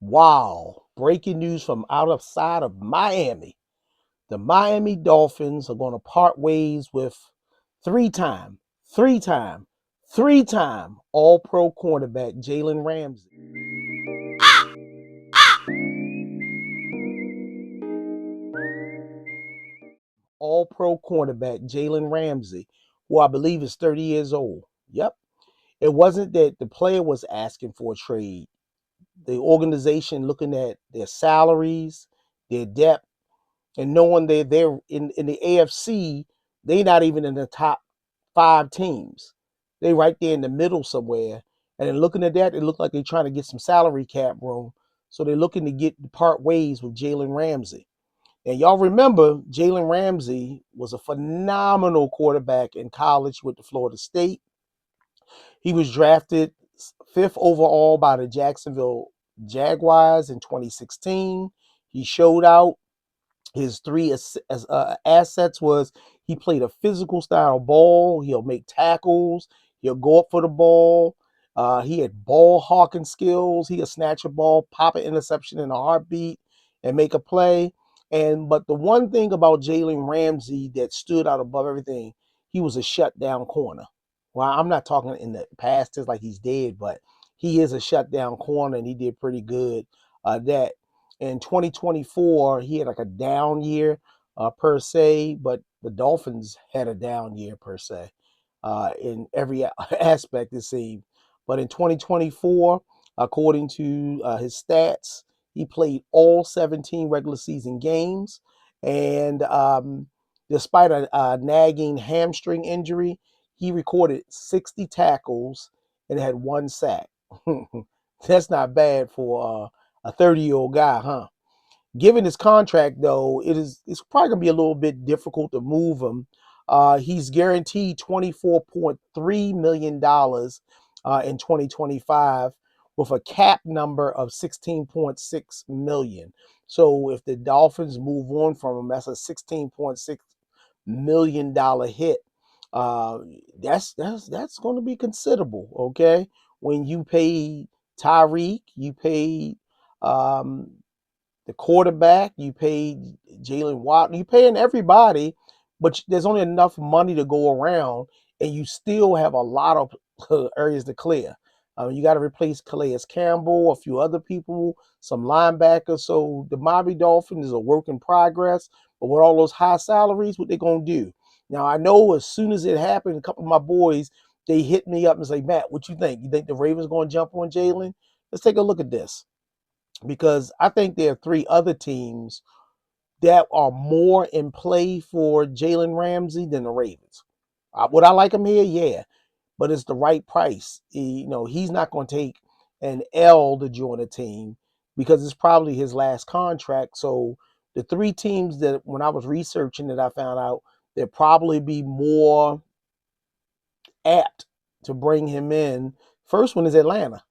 Wow. Breaking news from outside of Miami. The Miami Dolphins are going to part ways with three time, three time, three time All Pro cornerback Jaylen Ramsey. All Pro cornerback Jaylen Ramsey, who I believe is 30 years old. Yep. It wasn't that the player was asking for a trade. The organization looking at their salaries, their depth, and knowing that they're in the AFC, they not even in the top five teams. They right there in the middle somewhere. And then looking at that, it looked like they're trying to get some salary cap room. So they're looking to part ways with Jaylen Ramsey. And y'all remember Jaylen Ramsey was a phenomenal quarterback in college with the Florida State. He was drafted fifth overall by the Jacksonville Jaguars in 2016. He showed out. His three assets was he played a physical style ball. He'll make tackles. He'll go up for the ball. He had ball hawking skills. He'll snatch a ball, pop an interception in a heartbeat, and make a play. But the one thing about Jaylen Ramsey that stood out above everything, he was a shutdown corner. Well, I'm not talking in the past tense like he's dead, but he is a shutdown corner, and he did pretty good that. In 2024, he had like a down year per se, but the Dolphins had a down year per se in every aspect, it seemed. But in 2024, according to his stats, he played all 17 regular season games. And despite a nagging hamstring injury, he recorded 60 tackles and had one sack. That's not bad for a 30-year-old guy, huh? Given his contract, though, it's probably gonna be a little bit difficult to move him. He's guaranteed $24.3 million in 2025 with a cap number of 16.6 million. So if the Dolphins move on from him, that's a $16.6 million hit. Uh, that's going to be considerable. Okay, when you pay Tyreek, you pay um, the quarterback, you paid Jalen Watt, you paying everybody, but there's only enough money to go around, and you still have a lot of areas to clear. You got to replace Calais Campbell, a few other people, some linebackers. So the Miami Dolphins is a work in progress. But with all those high salaries, what they gonna do? Now I know as soon as it happened, a couple of my boys they hit me up and say, Matt, what you think? You think the Ravens gonna jump on Jaylen? Let's take a look at this because I think there are three other teams that are more in play for Jaylen Ramsey than the Ravens. Would I like him here? Yeah, but it's the right price. He's not going to take an L to join a team because it's probably his last contract. So the three teams that when I was researching it, I found out there'd probably be more apt to bring him in. First one is Atlanta.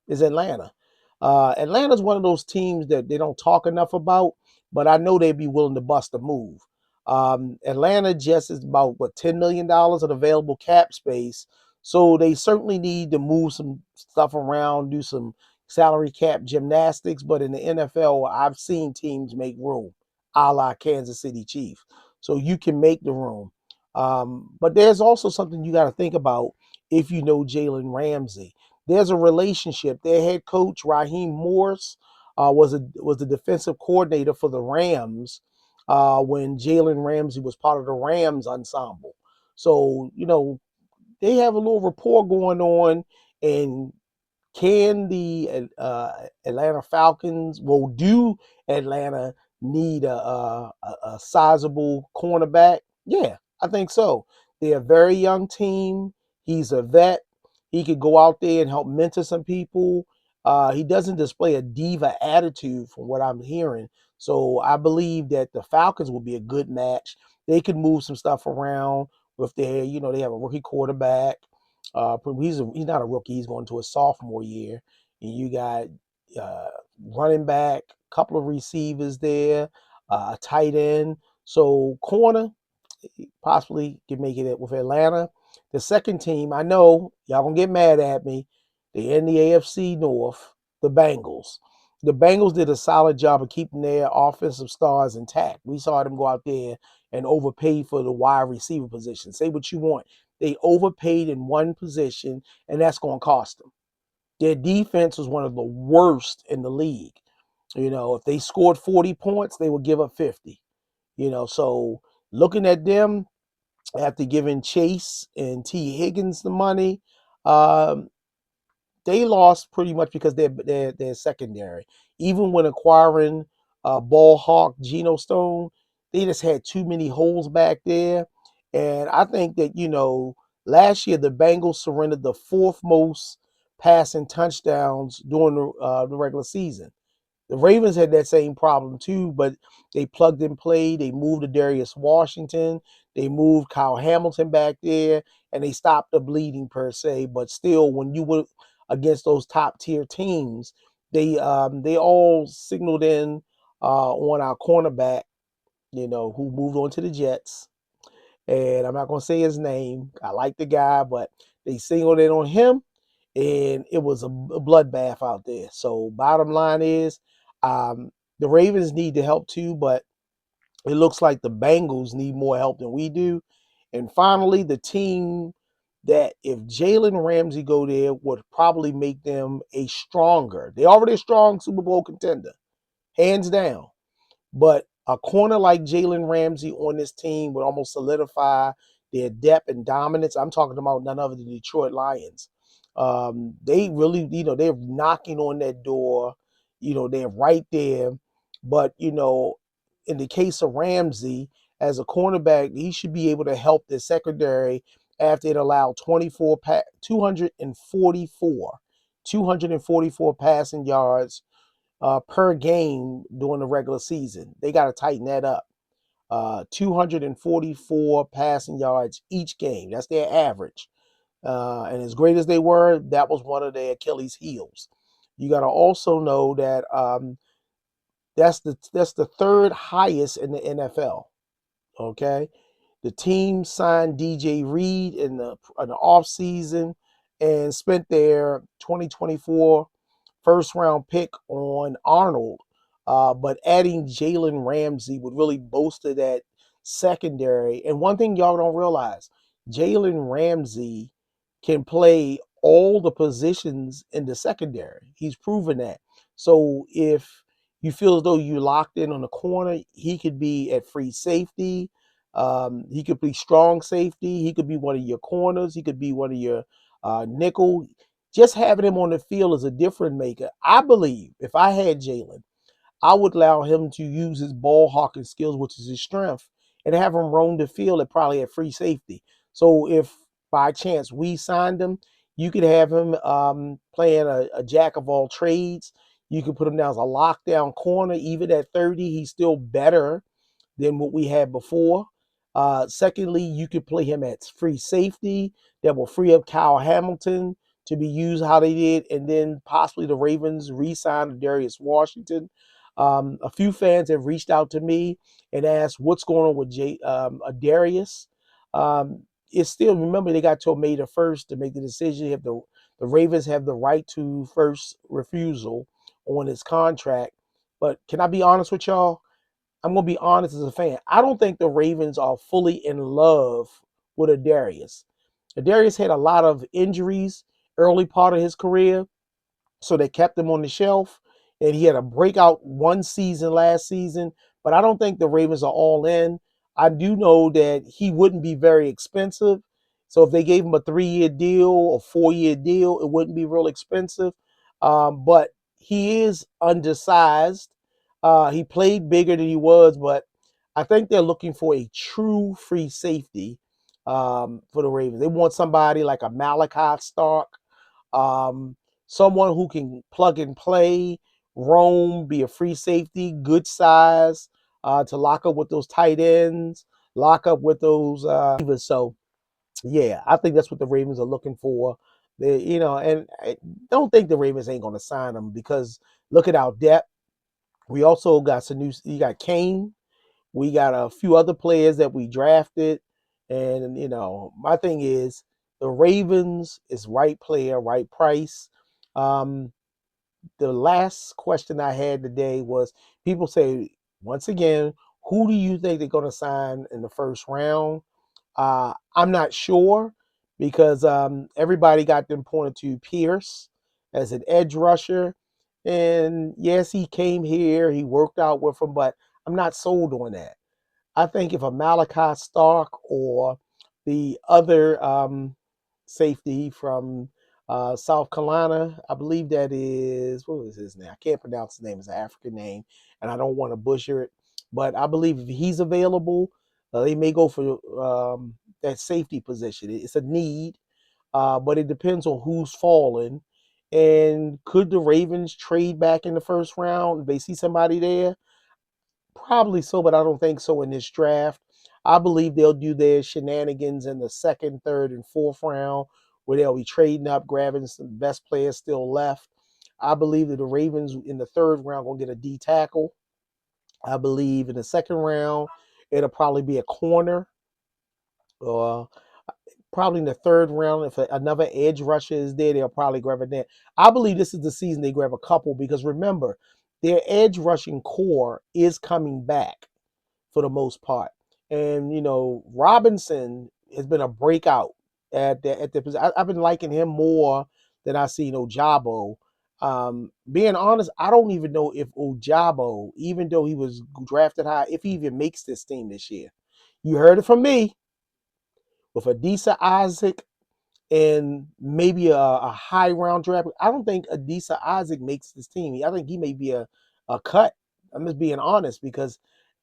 Atlanta's one of those teams that they don't talk enough about, but I know they'd be willing to bust a move. Atlanta just is about $10 million of available cap space, so they certainly need to move some stuff around, do some salary cap gymnastics. But in the NFL, I've seen teams make room, a la Kansas City Chiefs. So you can make the room. But there's also something you got to think about if you know Jaylen Ramsey. There's a relationship. Their head coach Raheem Morris was the defensive coordinator for the Rams when Jaylen Ramsey was part of the Rams ensemble. So they have a little rapport going on, and can the Atlanta Falcons, well, do Atlanta need a sizable cornerback? Yeah, I think so. They're a very young team. He's a vet. He could go out there and help mentor some people. He doesn't display a diva attitude from what I'm hearing. So I believe that the Falcons will be a good match. They could move some stuff around with they have a rookie quarterback. He's not a rookie. He's going to his sophomore year, and you got uh, running back, a couple of receivers there, a tight end. So corner possibly can make it with Atlanta. The second team, I know y'all gonna get mad at me. They're in the AFC North, the Bengals. the Bengals did a solid job of keeping their offensive stars intact. We saw them go out there and overpay for the wide receiver position. Say what you want. They overpaid in one position, and that's going to cost them. Their defense was one of the worst in the league. If they scored 40 points, they would give up 50. So looking at them after giving Chase and T. Higgins the money, um, they lost pretty much because they're secondary. Even when acquiring ball hawk Geno Stone, they just had too many holes back there. And I think that, last year the Bengals surrendered the fourth most passing touchdowns during the regular season. The Ravens had that same problem too, but they plugged and played. They moved to Darius Washington. They moved Kyle Hamilton back there, and they stopped the bleeding per se. But still, when you were against those top tier teams, they all signaled in on our cornerback, who moved on to the Jets. And I'm not gonna say his name. I like the guy, but they singled in on him, and it was a bloodbath out there. So bottom line is, the Ravens need the help too, but it looks like the Bengals need more help than we do. And finally, the team that if Jaylen Ramsey go there would probably make them a stronger. They already a strong Super Bowl contender, hands down. But a corner like Jaylen Ramsey on this team would almost solidify their depth and dominance. I'm talking about none other than the Detroit Lions. They really, they're knocking on that door. They're right there. But, in the case of Ramsey, as a cornerback, he should be able to help the secondary after it allowed 244 passing yards per game during the regular season. They got to tighten that up. 244 passing yards each game. That's their average. And as great as they were, that was one of their Achilles heels. You got to also know that that's the third highest in the NFL. Okay, the team signed DJ Reed in the off season and spent their 2024 first round pick on Arnold. But adding Jaylen Ramsey would really bolster that secondary. And one thing y'all don't realize, Jaylen Ramsey can play all the positions in the secondary. He's proven that. So if you feel as though you locked in on the corner, he could be at free safety. He could be strong safety. He could be one of your corners. He could be one of your nickel. Just having him on the field is a difference maker. I believe if I had Jaylen, I would allow him to use his ball hawking skills, which is his strength, and have him roam the field at probably at free safety. So if by chance we signed him, you could have him playing a jack of all trades. You could put him down as a lockdown corner. Even at 30, he's still better than what we had before. Secondly, you could play him at free safety. That will free up Kyle Hamilton to be used how they did, and then possibly the Ravens re-sign Darius Washington. A few fans have reached out to me and asked what's going on with Darius. It's still, remember, they got till May the 1st to make the decision. If the Ravens have the right to first refusal on his contract. But can I be honest with y'all? I'm going to be honest as a fan. I don't think the Ravens are fully in love with Adarius. Adarius had a lot of injuries early part of his career, so they kept him on the shelf. And he had a breakout one season last season, but I don't think the Ravens are all in. I do know that he wouldn't be very expensive. So if they gave him a 3-year deal or 4-year deal, it wouldn't be real expensive. But he is undersized. He played bigger than he was, but I think they're looking for a true free safety for the Ravens. They want somebody like a Malachi Stark, um, someone who can plug and play, roam, be a free safety, good size to lock up with those tight ends, lock up with those receivers. So yeah, I think that's what the Ravens are looking for. And I don't think the Ravens ain't going to sign them because look at our depth. We also got some new. You got Kane. We got a few other players that we drafted, and my thing is the Ravens is right player, right price. Um, the last question I had today was people say, once again, who do you think they're going to sign in the first round? I'm not sure because everybody got them pointed to Pierce as an edge rusher. And yes, he came here, he worked out with him, but I'm not sold on that. I think if a Malachi Stark or the other safety from South Carolina, I believe that is, what was his name? I can't pronounce his name. It's an African name, and I don't want to butcher it. But I believe if he's available, they may go for that safety position. It's a need, but it depends on who's falling. And could the Ravens trade back in the first round if they see somebody there? Probably so, but I don't think so in this draft. I believe they'll do their shenanigans in the second, third, and fourth round, where they'll be trading up, grabbing some best players still left. I believe that the Ravens in the third round will get a D tackle. I believe in the second round, it'll probably be a corner. Or probably in the third round, if another edge rusher is there, they'll probably grab it there. I believe this is the season they grab a couple because remember, their edge rushing core is coming back for the most part. And Robinson has been a breakout at the position. I've been liking him more than I see Ojabo. Being honest, I don't even know if Ojabo, even though he was drafted high, if he even makes this team this year. You heard it from me with Adisa Isaac and maybe a high round draft. I don't think Adisa Isaac makes this team. I think he may be a cut. I'm just being honest because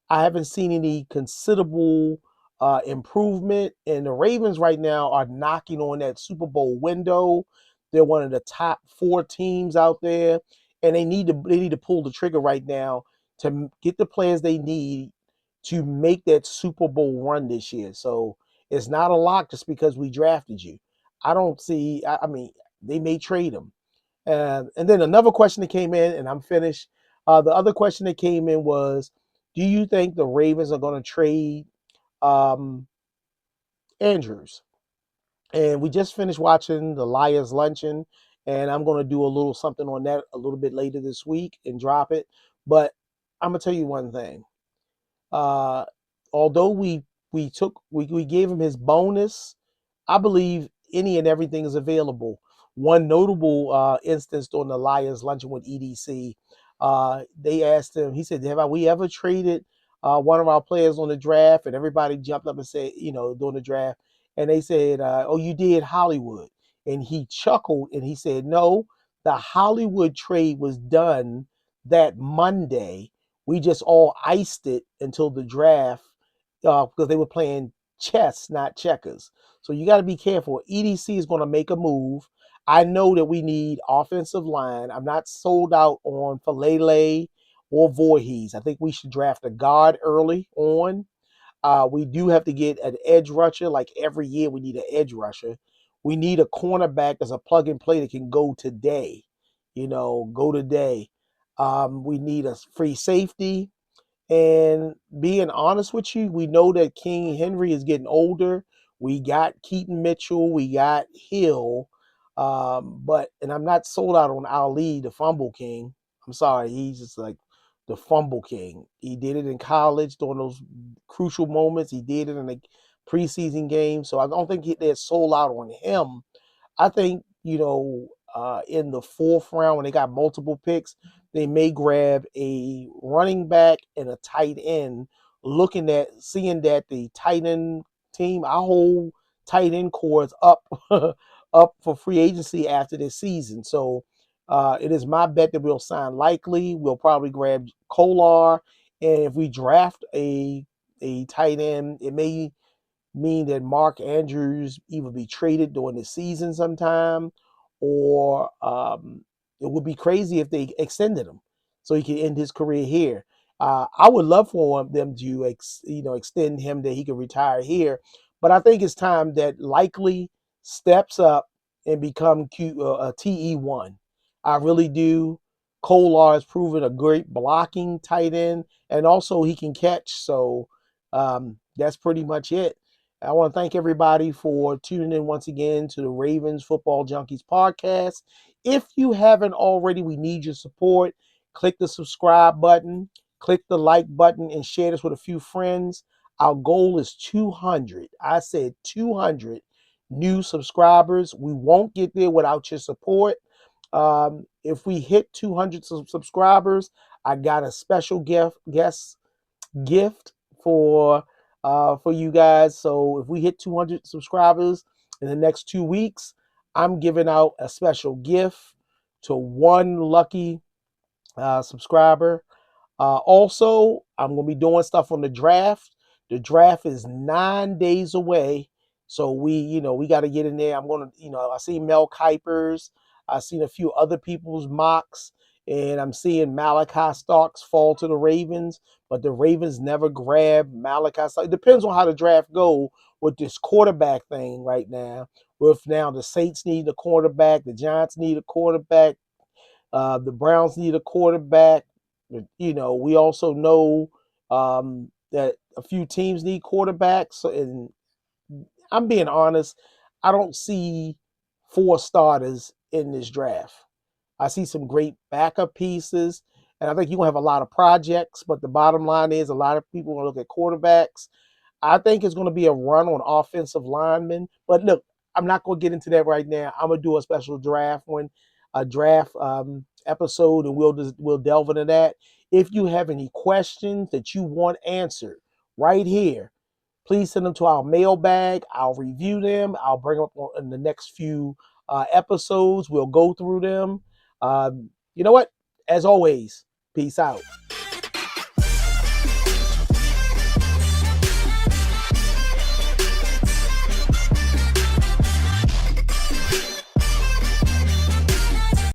I haven't seen any considerable improvement. And the Ravens right now are knocking on that Super Bowl window. They're one of the top four teams out there, and they need to pull the trigger right now to get the players they need to make that Super Bowl run this year. So it's not a lock just because we drafted you. I don't see. I mean, they may trade him. And then another question that came in, and I'm finished. The other question that came in was, do you think the Ravens are going to trade um, Andrews? And we just finished watching the Liars Luncheon, and I'm going to do a little something on that a little bit later this week and drop it. But I'm going to tell you one thing. Uh, Although we gave him his bonus, I believe any and everything is available. One notable instance during the Lions luncheon with EDC, they asked him. He said, "Have we ever traded one of our players on the draft?" And everybody jumped up and said, during the draft, and they said, "Oh, you did Hollywood." And he chuckled and he said, "No, the Hollywood trade was done that Monday. We just all iced it until the draft because they were playing chess, not checkers. So you got to be careful. EDC is going to make a move. I know that we need offensive line. I'm not sold out on Falele or Voorhees. I think we should draft a guard early on. We do have to get an edge rusher. Like every year, we need an edge rusher. We need a cornerback that's a plug and play that can go today. Go today. We need a free safety. And being honest with you, we know that King Henry is getting older. We got Keaton Mitchell, we got Hill, and I'm not sold out on Ali, the fumble king. I'm sorry, he's just like the fumble king. He did it in college during those crucial moments. He did it in the preseason game, so I don't think they're sold out on him. I think, in the fourth round, when they got multiple picks, they may grab a running back and a tight end, seeing that the tight end team, our whole tight end core is up, up for free agency after this season. So it is my bet that we'll sign Likely. We'll probably grab Kolar. And if we draft a tight end, it may mean that Mark Andrews either be traded during the season sometime, or it would be crazy if they extended him so he could end his career here. I would love for them to extend him that he could retire here, but I think it's time that Likely steps up and become a TE1. I really do. Kolar has proven a great blocking tight end, and also he can catch. So that's pretty much it. I want to thank everybody for tuning in once again to the Ravens Football Junkies podcast. If you haven't already, we need your support. Click the subscribe button, click the like button, and share this with a few friends. Our goal is 200. I said 200 new subscribers. We won't get there without your support. If we hit 200 subscribers, I got a special gift for you guys. So if we hit 200 subscribers in the next 2 weeks, I'm giving out a special gift to one lucky subscriber. Also, I'm going to be doing stuff on the draft. The draft is 9 days away. So we got to get in there. I'm going to, I see Mel Kiper's. I've seen a few other people's mocks, and I'm seeing Malachi Starks fall to the Ravens, but the Ravens never grab Malachi Starks. It depends on how the draft go with this quarterback thing right now. With now the Saints need a quarterback, the Giants need a quarterback, the Browns need a quarterback. We also know that a few teams need quarterbacks. And I'm being honest, I don't see 4 starters in this draft. I see some great backup pieces, and I think you're going to have a lot of projects. But the bottom line is a lot of people want to look at quarterbacks. I think it's going to be a run on offensive linemen. But look, I'm not going to get into that right now. I'm going to do a special draft episode, and we'll delve into that. If you have any questions that you want answered right here, please send them to our mailbag. I'll review them. I'll bring them up in the next few episodes. We'll go through them. You know what? As always, peace out.